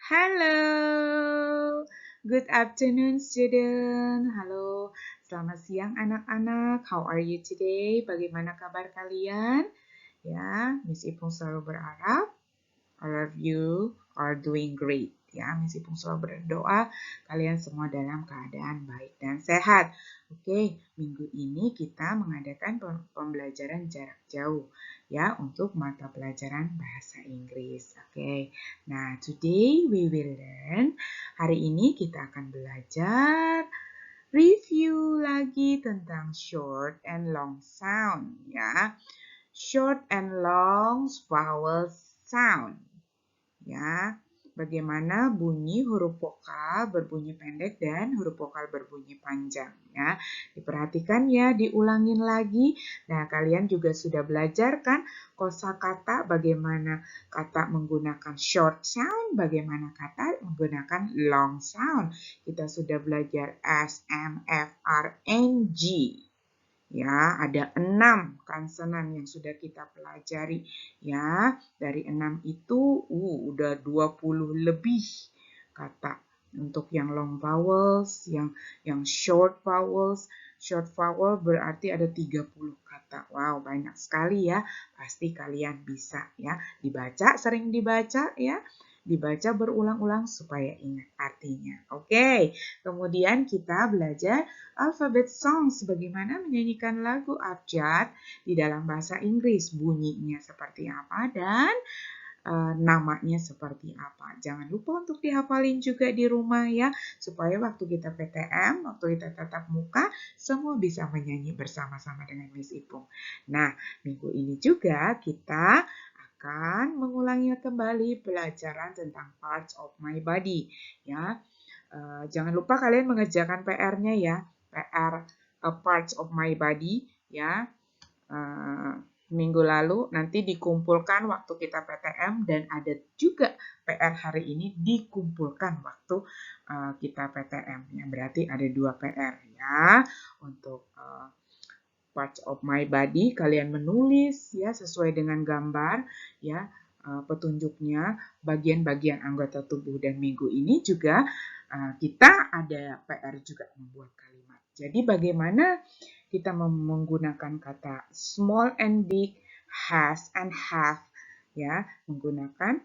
Halo, good afternoon student. Halo, selamat siang anak-anak. How are you today? Bagaimana kabar kalian? Ya, Miss Ipung selalu berharap all of you are doing great. Ya, Miss Ipung selalu berdoa kalian semua dalam keadaan baik dan sehat. Oke, minggu ini kita mengadakan pembelajaran jarak jauh ya untuk mata pelajaran bahasa Inggris. Oke. Nah, today we will learn. Hari ini kita akan belajar review lagi tentang short and long sound ya. Short and long vowel sound. Ya, bagaimana bunyi huruf vokal berbunyi pendek dan huruf vokal berbunyi panjang ya. Diperhatikan ya, diulangin lagi. Nah, kalian juga sudah belajar kan kosakata, bagaimana kata menggunakan short sound, bagaimana kata menggunakan long sound. Kita sudah belajar S, M, F, R, N, G. Ya, ada 6 konsonan yang sudah kita pelajari. Ya, dari 6 itu udah 20 lebih kata. Untuk yang long vowels, yang short vowels. Short vowel berarti ada 30 kata. Wow, banyak sekali ya. Pasti kalian bisa ya. Dibaca, sering dibaca ya. Dibaca berulang-ulang supaya ingat artinya. Oke, kemudian kita belajar alphabet songs, bagaimana menyanyikan lagu abjad di dalam bahasa Inggris, bunyinya seperti apa dan namanya seperti apa. Jangan lupa untuk dihafalin juga di rumah ya, supaya waktu kita PTM, waktu kita tatap muka, semua bisa menyanyi bersama-sama dengan Miss Ipung. Nah, minggu ini juga kita akan mengulangi kembali pelajaran tentang parts of my body ya. Jangan lupa kalian mengerjakan PR-nya ya, PR parts of my body ya. Minggu lalu nanti dikumpulkan waktu kita PTM dan ada juga PR hari ini dikumpulkan waktu kita PTM ya. Berarti ada 2 PR ya untuk parts of my body, kalian menulis ya sesuai dengan gambar ya petunjuknya bagian-bagian anggota tubuh, dan minggu ini juga kita ada PR juga membuat kalimat. Jadi bagaimana kita menggunakan kata small and big, has and have ya, menggunakan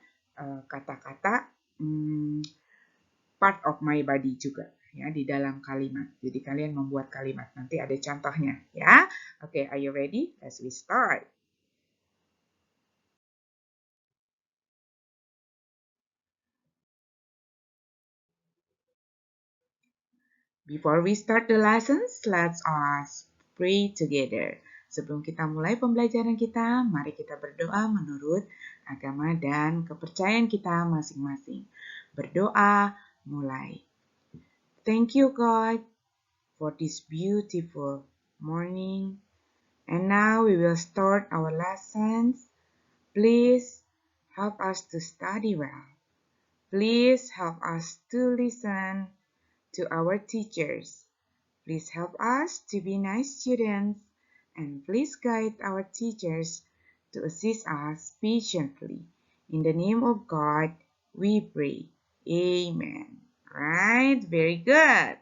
kata-kata part of my body juga ya di dalam kalimat. Jadi kalian membuat kalimat, nanti ada contohnya ya. Oke, are you ready? Let's we start. Before we start the lessons, let's us pray together. Sebelum kita mulai pembelajaran kita, mari kita berdoa menurut agama dan kepercayaan kita masing-masing. Berdoa mulai. Thank you God for this beautiful morning. And now we will start our lessons. Please help us to study well. Please help us to listen to our teachers. Please help us to be nice students. And please guide our teachers to assist us patiently. In the name of God, we pray. Amen. Right? Very good.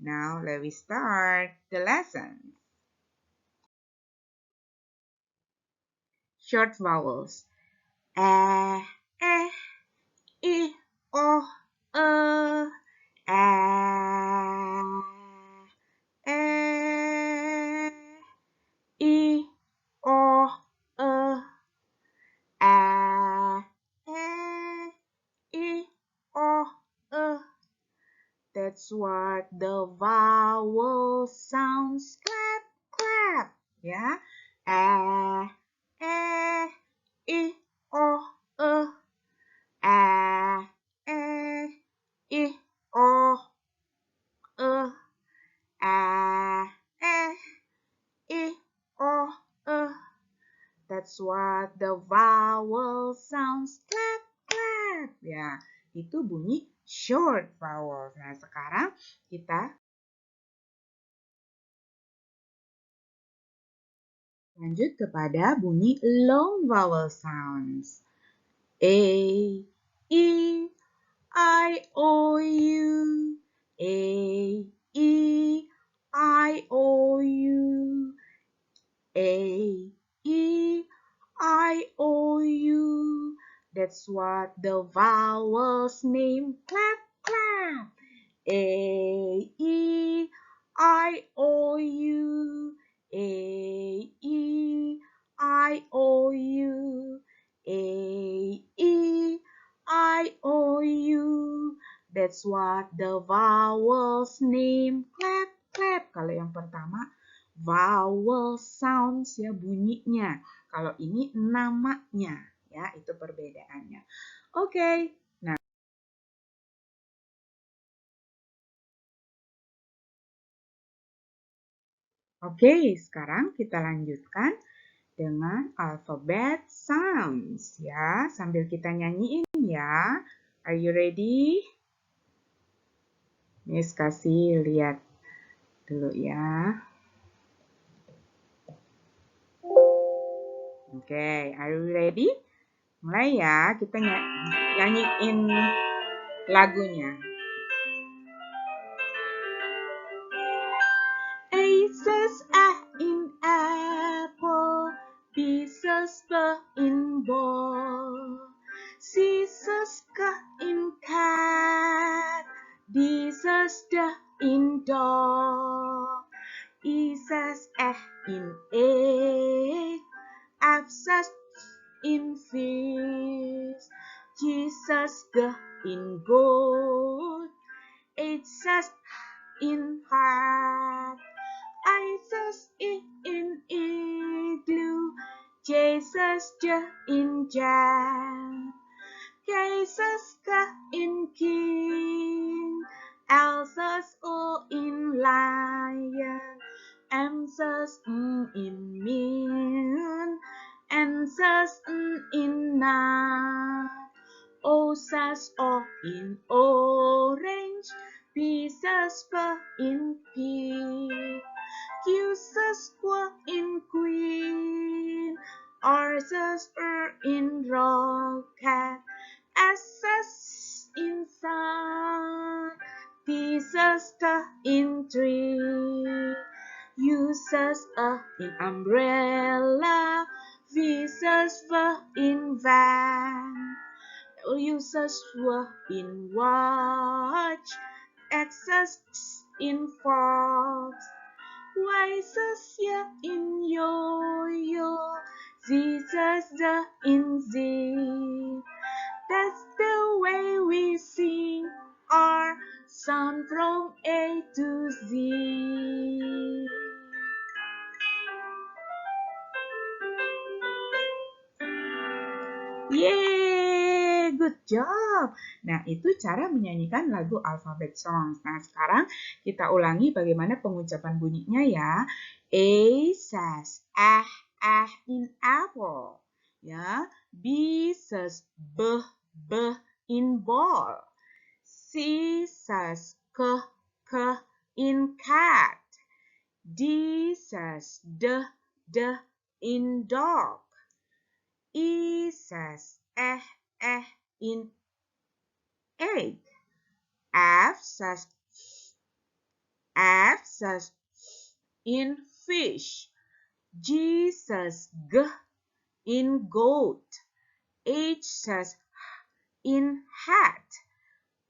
Now let me start the lesson. Short vowels. Eh, eh, I, O, I, O, I, O. That's what the vowel sounds. Clap, clap. Ya. I, O, I, O, I, O. That's what the vowel sounds. Clap, clap. Ya, itu bunyi short vowel. Nah, sekarang kita lanjut kepada bunyi long vowel sounds. A, I, I O U, A E I O U, A E I O U. That's what the vowels name. Clap, clap. A E I O U, A E I O U, A E I O U. That's what the vowels name. Clap, clap. Kalau yang pertama vowel sounds ya bunyinya. Kalau ini namanya ya, itu perbedaannya. Oke. Oke, sekarang kita lanjutkan dengan alfabet sounds ya, sambil kita nyanyiin ya. Are you ready? Miss kasih lihat dulu ya. Oke, are you ready? Mulai ya, kita nyanyiin lagunya. A says A in apple, B says B in ball, C says K in cat, D says D in dog, E says E in egg, F says in fish, G says G in goat, H says in heart, I says I in igloo, J says J in jam, K says K in king, L says O in lion, M says in mean, N says in nut, O says O in orange, P says P in pig, Q says Q in queen, R says in rocket, S says in sun, T says T in tree, U says in umbrella, V says V in van, U says W in watch, X says in fox, Y says yeah in yo-yo, Z says the in Z. That's the way we sing our song from A to Z. Yeay, good job. Nah, itu cara menyanyikan lagu alphabet songs. Nah, sekarang kita ulangi bagaimana pengucapan bunyinya ya. A says in apple. Ya, B says b in ball. C says k in cat. D says d in dog. E says in egg. F says in fish. G says g in goat. H says in hat.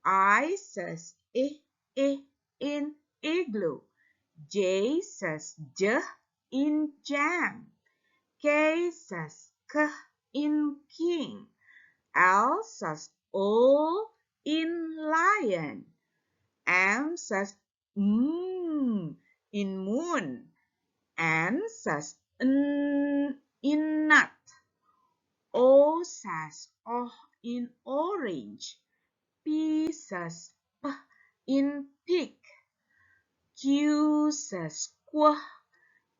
I says in igloo. J says j in jam. K says k in king. L says O in lion. M says in moon. N says in nut. O says O in orange. P says P in pig. Q says Q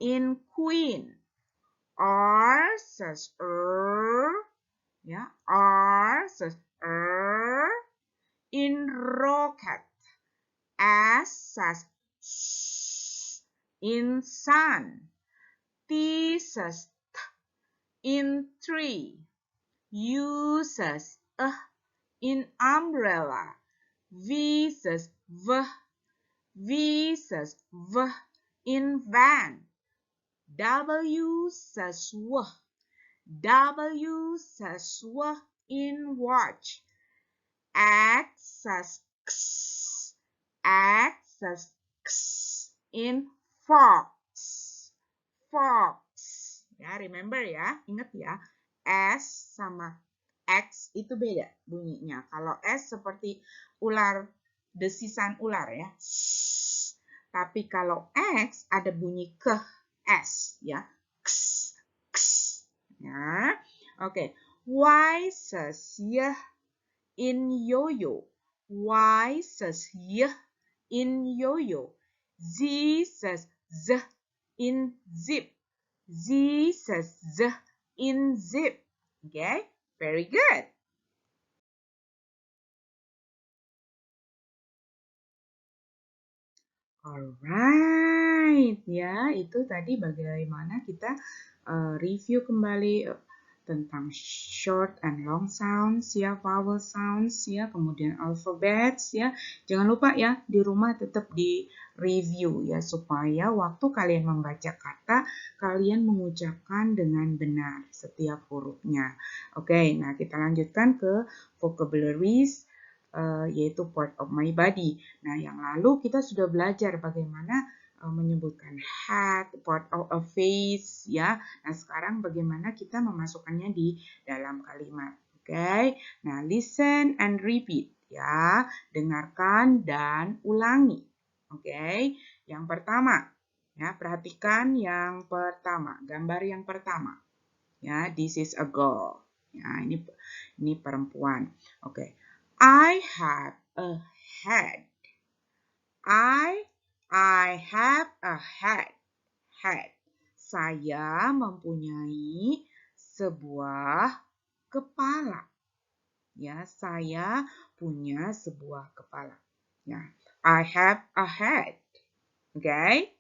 in queen. R says ya, R says in rocket. S says in sun. T says in tree. U says in umbrella. V says V. V says V in van. W says W. W says W in watch. X says X. X says X in fox. Fox. Ya, remember ya, ingat ya. S sama X itu beda bunyinya. Kalau S seperti ular, desisan ular ya. Tapi kalau X ada bunyi ke S ya. X, X. Ya. Oke. Y says Y in yo-yo. Y says Y in yo-yo. Z says Z in zip. Z says Z in zip. Okay, very good. Alright, ya itu tadi bagaimana kita review kembali tentang short and long sounds ya, vowel sounds ya, kemudian alphabets ya. Jangan lupa ya di rumah tetap di review ya supaya waktu kalian membaca kata kalian mengucapkan dengan benar setiap hurufnya. Oke, nah kita lanjutkan ke vocabularies yaitu part of my body. Nah, yang lalu kita sudah belajar bagaimana menyebutkan head, part of a face ya. Nah, sekarang bagaimana kita memasukkannya di dalam kalimat. Oke. Nah, listen and repeat ya. Dengarkan dan ulangi. Oke. Yang pertama, ya, perhatikan yang pertama, gambar yang pertama. Ya, this is a girl. Ya, ini perempuan. Oke. I have a head. I have a head. Head. Saya mempunyai sebuah kepala. Ya, saya punya sebuah kepala. Ya, I have a head. Okay?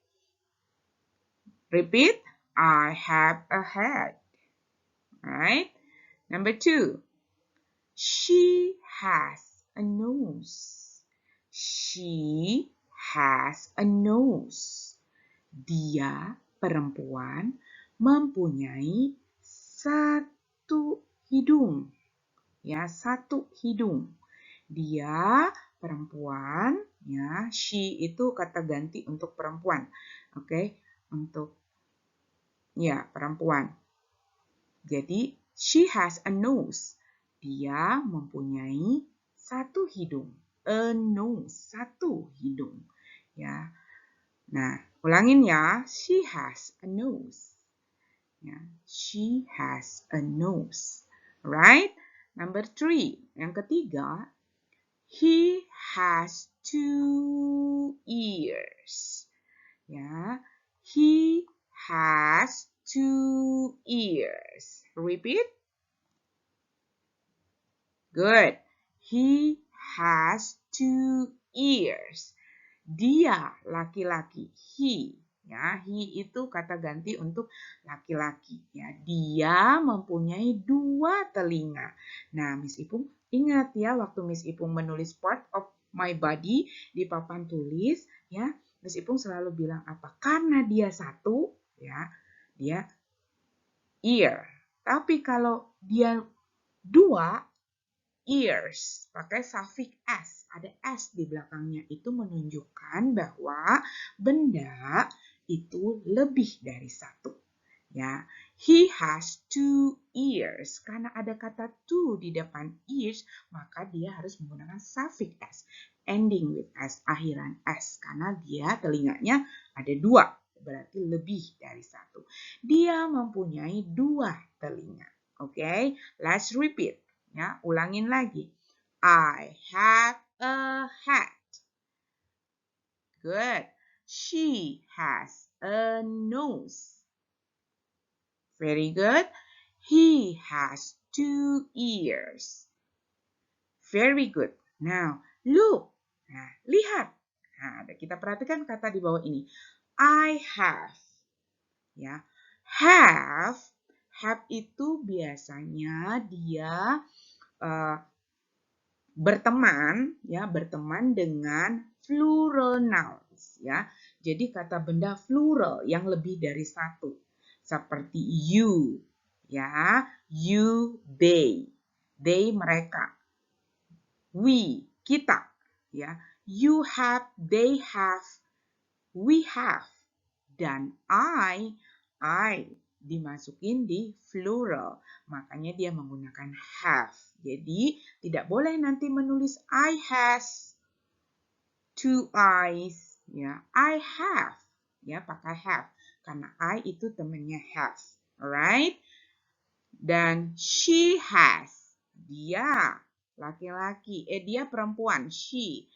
Repeat. I have a head. Right? Number 2. She has a nose. She has a nose. Dia, perempuan, mempunyai satu hidung. Ya, satu hidung. Dia, perempuan, ya, she itu kata ganti untuk perempuan. Oke, untuk ya, perempuan. Jadi, she has a nose. Dia mempunyai satu hidung. A nose, satu hidung. Ya. Nah, ulangin ya. She has a nose. Ya, she has a nose. Right? Number 3. Yang ketiga, he has 2 ears. Ya, he has 2 ears. Repeat. Good. He has 2 ears. Dia laki-laki. He. Ya, he itu kata ganti untuk laki-laki. Ya, dia mempunyai 2 telinga. Nah, Miss Ipung ingat ya waktu Miss Ipung menulis part of my body di papan tulis, ya, Miss Ipung selalu bilang apa? Karena dia satu, ya, dia ear. Tapi kalau dia 2 ears, pakai suffix s, ada s di belakangnya, itu menunjukkan bahwa benda itu lebih dari satu. Ya, he has 2 ears. Karena ada kata 2 di depan ears, maka dia harus menggunakan suffix s, ending with s, akhiran s, karena dia telinganya ada 2, berarti lebih dari satu. Dia mempunyai 2 telinga. Oke, let's repeat. Ya, ulangin lagi. I have a hat. Good. She has a nose. Very good. He has 2 ears. Very good. Now, look. Nah, lihat. Nah, kita perhatikan kata di bawah ini. I have. Ya. Have itu biasanya dia berteman, ya, berteman dengan plural nouns, ya. Jadi kata benda plural yang lebih dari satu. Seperti you, ya, you, they mereka, we, kita, ya, you have, they have, we have, dan I dimasukin di plural, makanya dia menggunakan have. Jadi tidak boleh nanti menulis I has 2 eyes, ya, I have, ya, pakai have karena I itu temannya have, alright? Dan she has, dia laki-laki, dia perempuan, she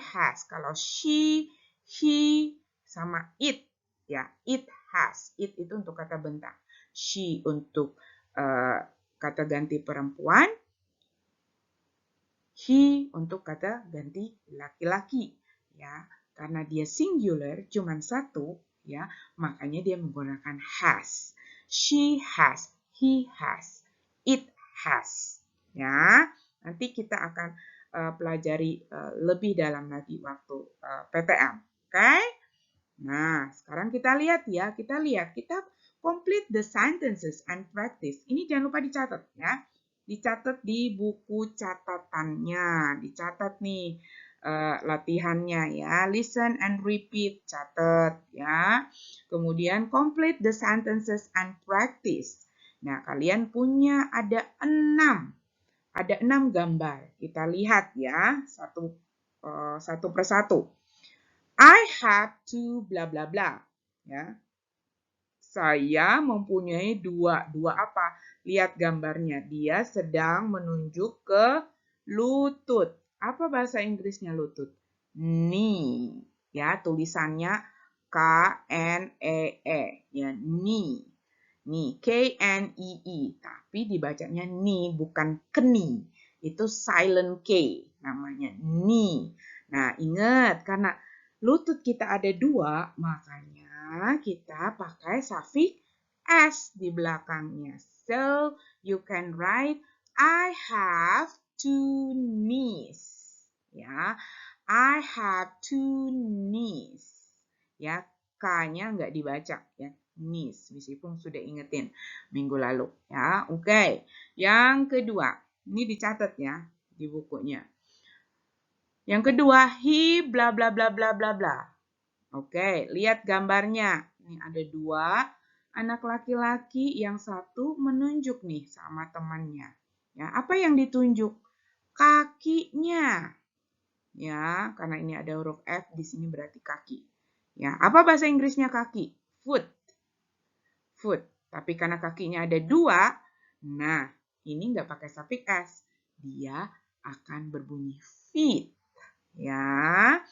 has. Kalau she, he, sama it, ya, it has. It itu untuk kata benda. She untuk kata ganti perempuan. He untuk kata ganti laki-laki, ya. Karena dia singular, cuman satu, ya, makanya dia menggunakan has. She has, he has, it has, ya. Nanti kita akan pelajari lebih dalam lagi waktu PTM, oke? Nah, sekarang kita lihat ya, kita complete the sentences and practice. Ini jangan lupa dicatat ya. Dicatat di buku catatannya, dicatat nih latihannya ya. Listen and repeat, catat ya. Kemudian complete the sentences and practice. Nah, kalian punya ada 6 gambar. Kita lihat ya, satu persatu. I have to bla bla bla, ya. Saya mempunyai dua apa? Lihat gambarnya, dia sedang menunjuk ke lutut. Apa bahasa Inggrisnya lutut? Knee, ya, tulisannya K-N-E-E, ya, knee. Knee, K-N-E-E, tapi dibacanya knee, bukan keni. Itu silent K, namanya knee. Nah, ingat, karena lutut kita ada 2, makanya kita pakai suffix s di belakangnya. So, you can write, I have 2 knees. Ya, I have 2 knees. Ya, K-nya nggak dibaca ya, knees. Meskipun sudah ingetin minggu lalu. Ya, oke. Yang kedua, ini dicatat ya di bukunya. Yang kedua, he bla bla bla bla bla bla. Oke, lihat gambarnya. Ini ada 2 anak laki-laki, yang satu menunjuk nih sama temannya. Ya, apa yang ditunjuk? Kakinya. Ya, karena ini ada huruf F di sini berarti kaki. Ya, apa bahasa Inggrisnya kaki? Foot. Foot. Tapi karena kakinya ada 2, nah, ini nggak pakai suffix s. Dia akan berbunyi feet. Ya,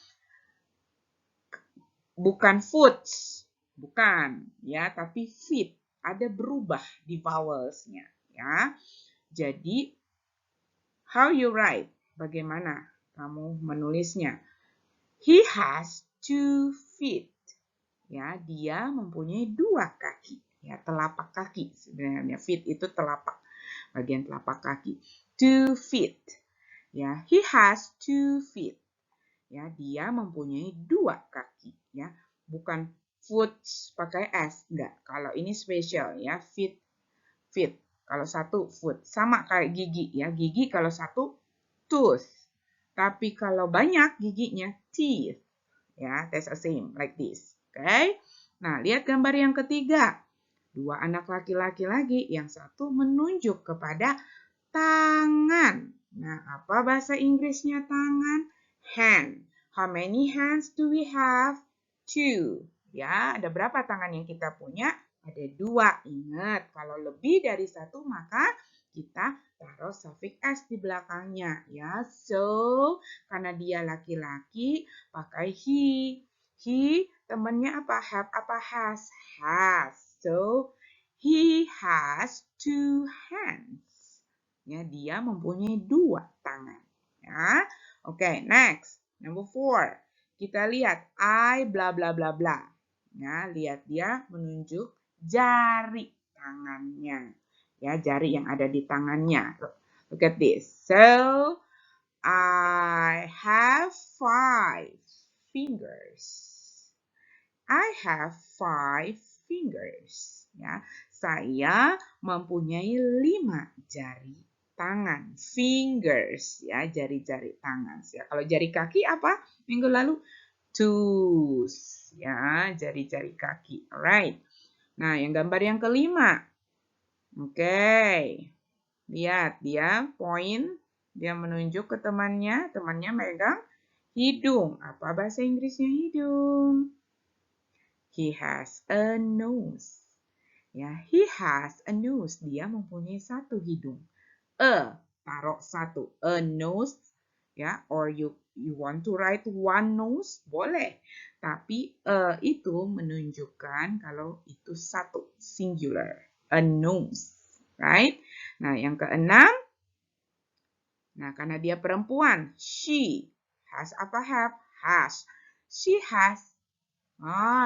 bukan foots, bukan ya, tapi feet, ada berubah di vowelsnya ya. Jadi how you write, bagaimana kamu menulisnya? He has 2 feet, ya, dia mempunyai 2 kaki, ya, telapak kaki sebenarnya. Feet itu telapak, bagian telapak kaki. 2 feet, ya, he has 2 feet. Ya, dia mempunyai 2 kaki, ya, bukan foot pakai s, enggak. Kalau ini spesial ya, feet. Kalau satu foot, sama kayak gigi ya, gigi kalau satu tooth, tapi kalau banyak giginya teeth, ya, that's the same like this, okay? Nah, lihat gambar yang ketiga, 2 anak laki-laki lagi, yang satu menunjuk kepada tangan. Nah, apa bahasa Inggrisnya tangan? Hand. How many hands do we have? 2. Ya, ada berapa tangan yang kita punya? Ada 2. Ingat, kalau lebih dari 1 maka kita taruh suffix s di belakangnya. Ya, so karena dia laki-laki pakai he. He temannya apa? Have apa has? Has. So he has 2 hands. Ya, dia mempunyai 2 tangan. Ya, oke, next. Number 4. Kita lihat I bla bla bla bla. Ya, lihat dia menunjuk jari tangannya. Ya, jari yang ada di tangannya. Look at this. So, I have 5 fingers. I have 5 fingers. Ya, saya mempunyai 5 jari tangan. Fingers, ya, jari-jari tangan. Ya, kalau jari kaki apa? Minggu lalu toes, ya, jari-jari kaki. Alright. Nah, yang gambar yang kelima. Oke. Lihat, dia point, dia menunjuk ke temannya megang hidung. Apa bahasa Inggrisnya hidung? He has a nose. Ya, he has a nose. Dia mempunyai satu hidung. Taruh satu. A nose, ya, or you want to write one nose, boleh. Tapi itu menunjukkan kalau itu satu, singular. A nose, right? Nah, yang keenam, nah karena dia perempuan, she has apa have? Has. She has.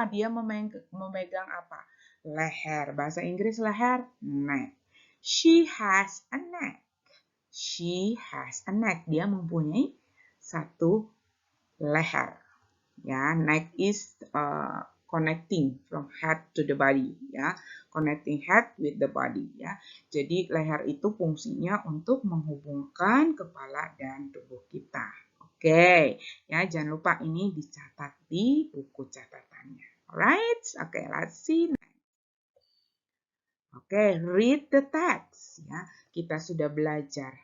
Dia memegang apa? Leher. Bahasa Inggris leher, neck. She has a neck. She has a neck. Dia mempunyai satu leher. Ya, neck is connecting from head to the body. Ya, connecting head with the body. Ya, jadi leher itu fungsinya untuk menghubungkan kepala dan tubuh kita. Oke, ya jangan lupa ini dicatat di buku catatannya. Alright, oke, let's see. Oke, read the text. Ya, kita sudah belajar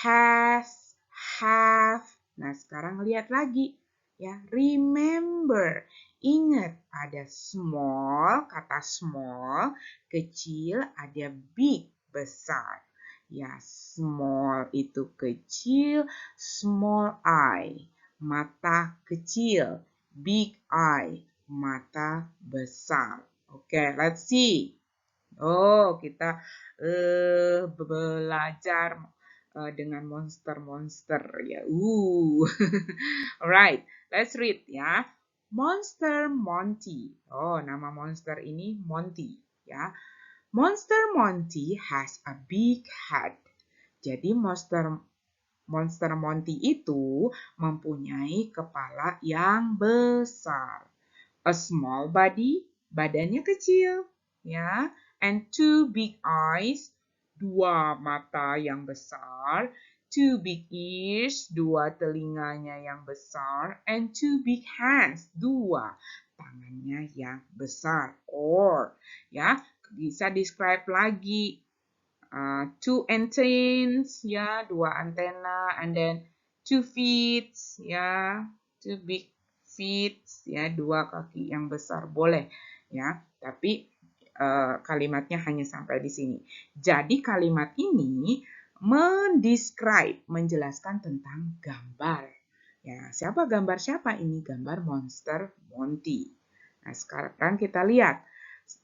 has, have. Nah, sekarang lihat lagi. Ya, remember. Ingat, ada small, kata small, kecil, ada big, besar. Ya, small itu kecil, small eye, mata kecil, big eye, mata besar. Oke, let's see. Kita belajar dengan monster-monster ya. Alright, let's read ya. Monster Monty. Nama monster ini Monty ya. Monster Monty has a big head. Jadi Monster Monty itu mempunyai kepala yang besar. A small body, badannya kecil, ya. And 2 big eyes, 2 mata yang besar. 2 big ears, 2 telinganya yang besar. And 2 big hands, 2 tangannya yang besar. Or, ya, bisa describe lagi. 2 antennas, ya, 2 antena, and then 2 feet, ya, 2 big feet, ya, 2 kaki yang besar, boleh, ya. Tapi kalimatnya hanya sampai di sini. Jadi kalimat ini mendescribe, menjelaskan tentang gambar. Ya, gambar siapa ini? Gambar Monster Monty. Nah, sekarang kita lihat.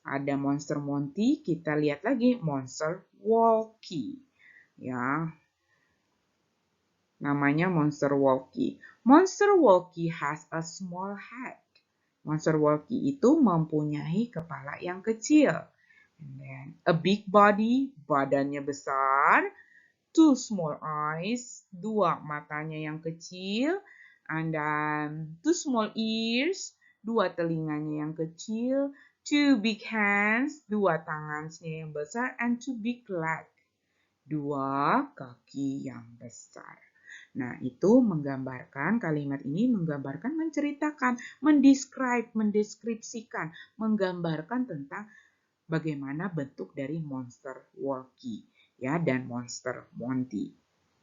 Ada Monster Monty, kita lihat lagi Monster Walkie. Ya. Namanya Monster Walkie. Monster Walkie has a small head. Monster Walkie itu mempunyai kepala yang kecil. And then a big body, badannya besar. 2 small eyes, 2 matanya yang kecil. And then 2 small ears, 2 telinganya yang kecil. 2 big hands, 2 tangannya yang besar. And 2 big legs, 2 kaki yang besar. Nah, itu menggambarkan, kalimat ini menggambarkan, menceritakan, mendeskripsikan, menggambarkan tentang bagaimana bentuk dari Monster Walkie, ya, dan Monster Monty.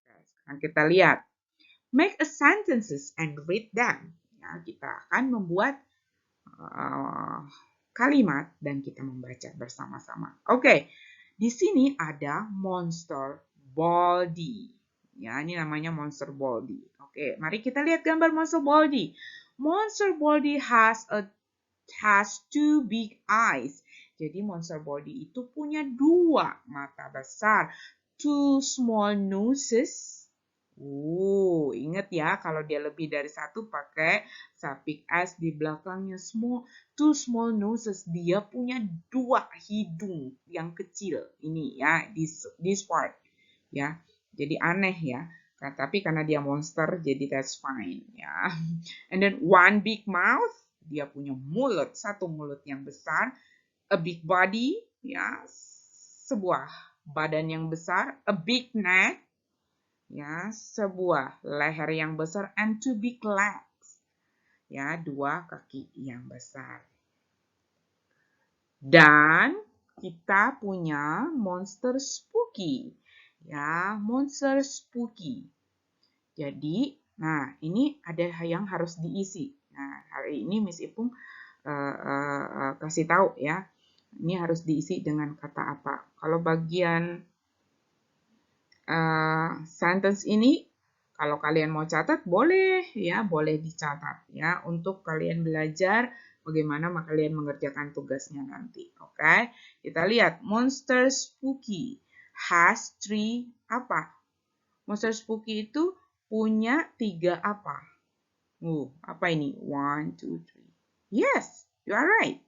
Sekarang kita lihat. Make a sentences and read them. Ya, kita akan membuat kalimat dan kita membaca bersama-sama. Oke, di sini ada Monster Baldy. Ya, ini namanya Monster Baldy. Oke, mari kita lihat gambar Monster Baldy. Monster Baldy has 2 big eyes. Jadi Monster Baldy itu punya 2 mata besar. 2 small noses. Ingat ya, kalau dia lebih dari 1 pakai suffix s di belakangnya. 2 small noses, dia punya 2 hidung yang kecil. Ini ya, this part. Ya, jadi aneh ya. Tapi karena dia monster, jadi that's fine ya. And then one big mouth, dia punya mulut, satu mulut yang besar. A big body, ya, sebuah badan yang besar. A big neck, ya, sebuah leher yang besar. And two big legs, ya, dua kaki yang besar. Dan kita punya monster spooky, ya, monster spooky. Jadi, nah ini ada yang harus diisi. Nah, hari ini Miss Ipung kasih tahu ya. Ini harus diisi dengan kata apa. Kalau bagian sentence ini, kalau kalian mau catat boleh ya, boleh dicatat ya untuk kalian belajar bagaimana kalian mengerjakan tugasnya nanti. Oke, kita lihat monster spooky has three apa? Monster spooky itu punya 3 apa? Apa ini? 1, 2, 3. Yes, you are right.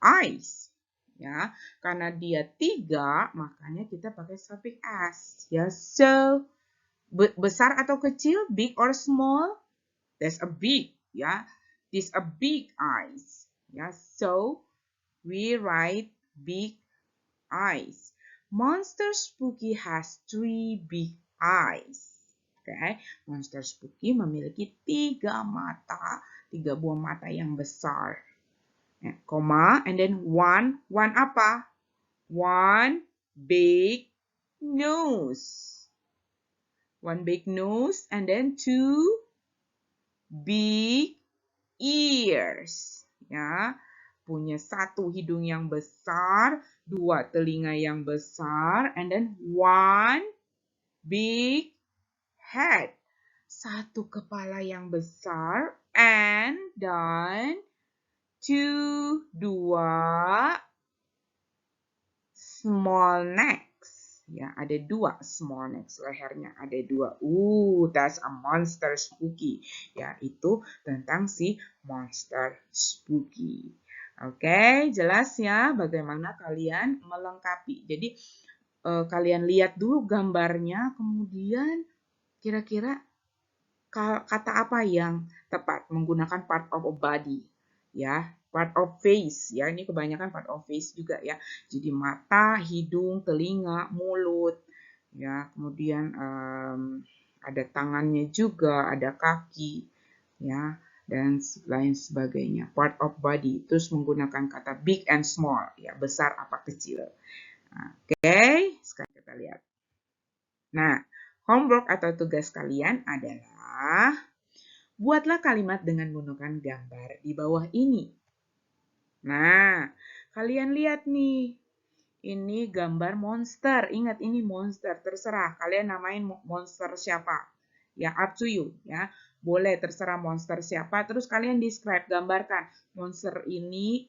Eyes. Ya, karena dia 3, makanya kita pakai suffix s. Ya, so besar atau kecil, big or small? That's a big. Ya, this a big eyes. Ya, so we write big eyes. Monster spooky has 3 big eyes. Okay. Monster spooky memiliki 3 mata, 3 buah mata yang besar. Koma, and then one apa? One big nose. One big nose, and then 2 big ears. Ya, punya 1 hidung yang besar, 2 telinga yang besar, and then 1 big head. 1 kepala yang besar, and then 2 small necks. Ya, ada 2 small necks, lehernya ada 2. That's a monster spooky. Ya, itu tentang si monster spooky. Oke, jelas ya bagaimana kalian melengkapi. Jadi kalian lihat dulu gambarnya, kemudian kira-kira kata apa yang tepat menggunakan part of a body, ya, part of face, ya, ini kebanyakan part of face juga ya. Jadi mata, hidung, telinga, mulut, ya, kemudian ada tangannya juga, ada kaki, ya, dan lain sebagainya. Part of body, terus menggunakan kata big and small, ya, besar apa kecil. Oke, sekarang kita lihat. Nah, homework atau tugas kalian adalah buatlah kalimat dengan menggunakan gambar di bawah ini. Nah, kalian lihat nih. Ini gambar monster. Ingat ini monster, terserah kalian namain monster siapa. Ya, up to you ya. Boleh terserah monster siapa, terus kalian describe, gambarkan monster ini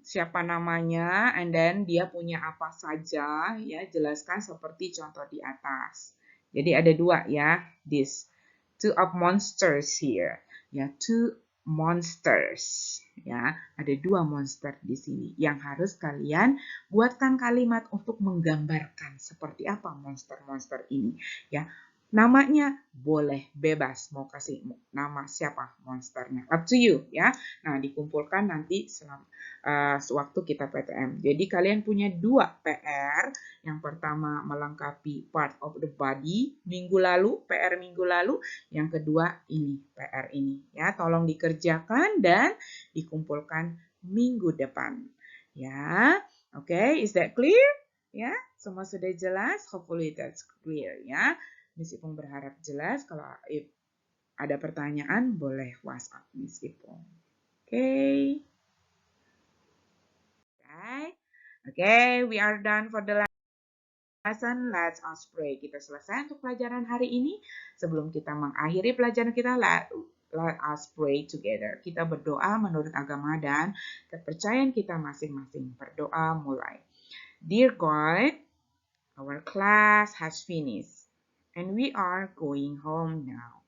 siapa namanya, and then dia punya apa saja, ya, jelaskan seperti contoh di atas. Jadi ada 2 ya, this two of monsters here, ya, 2 monsters, ya, ada 2 monster di sini yang harus kalian buatkan kalimat untuk menggambarkan seperti apa monster-monster ini, ya. Namanya boleh bebas, mau kasih nama siapa monsternya, up to you ya. Nah, dikumpulkan nanti sewaktu kita PTM. Jadi kalian punya 2 PR. Yang pertama melengkapi part of the body minggu lalu, PR minggu lalu. Yang kedua ini PR ini ya. Tolong dikerjakan dan dikumpulkan minggu depan. Ya. Oke, is that clear? Ya, semua sudah jelas? Hopefully that's clear ya. Miss Ipung berharap jelas. Kalau ada pertanyaan boleh WhatsApp Miss Ipung. Oke. Okay, we are done for the lesson. Let's us pray. Kita selesai untuk pelajaran hari ini. Sebelum kita mengakhiri pelajaran kita, let us pray together. Kita berdoa menurut agama dan kepercayaan kita masing-masing. Berdoa mulai. Dear God, our class has finished and we are going home now.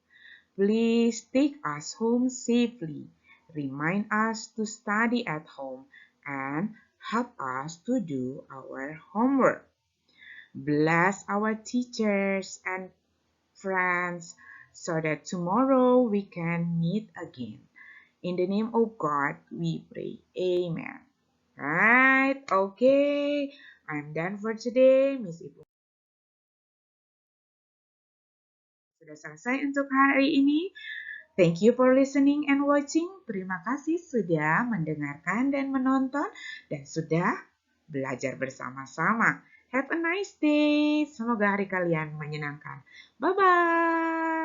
Please take us home safely. Remind us to study at home and help us to do our homework. Bless our teachers and friends, so that tomorrow we can meet again. In the name of God, we pray. Amen. Right? Okay. I'm done for today. Miss Ibu sudah selesai untuk hari ini. Thank you for listening and watching. Terima kasih sudah mendengarkan dan menonton dan sudah belajar bersama-sama. Have a nice day. Semoga hari kalian menyenangkan. Bye-bye.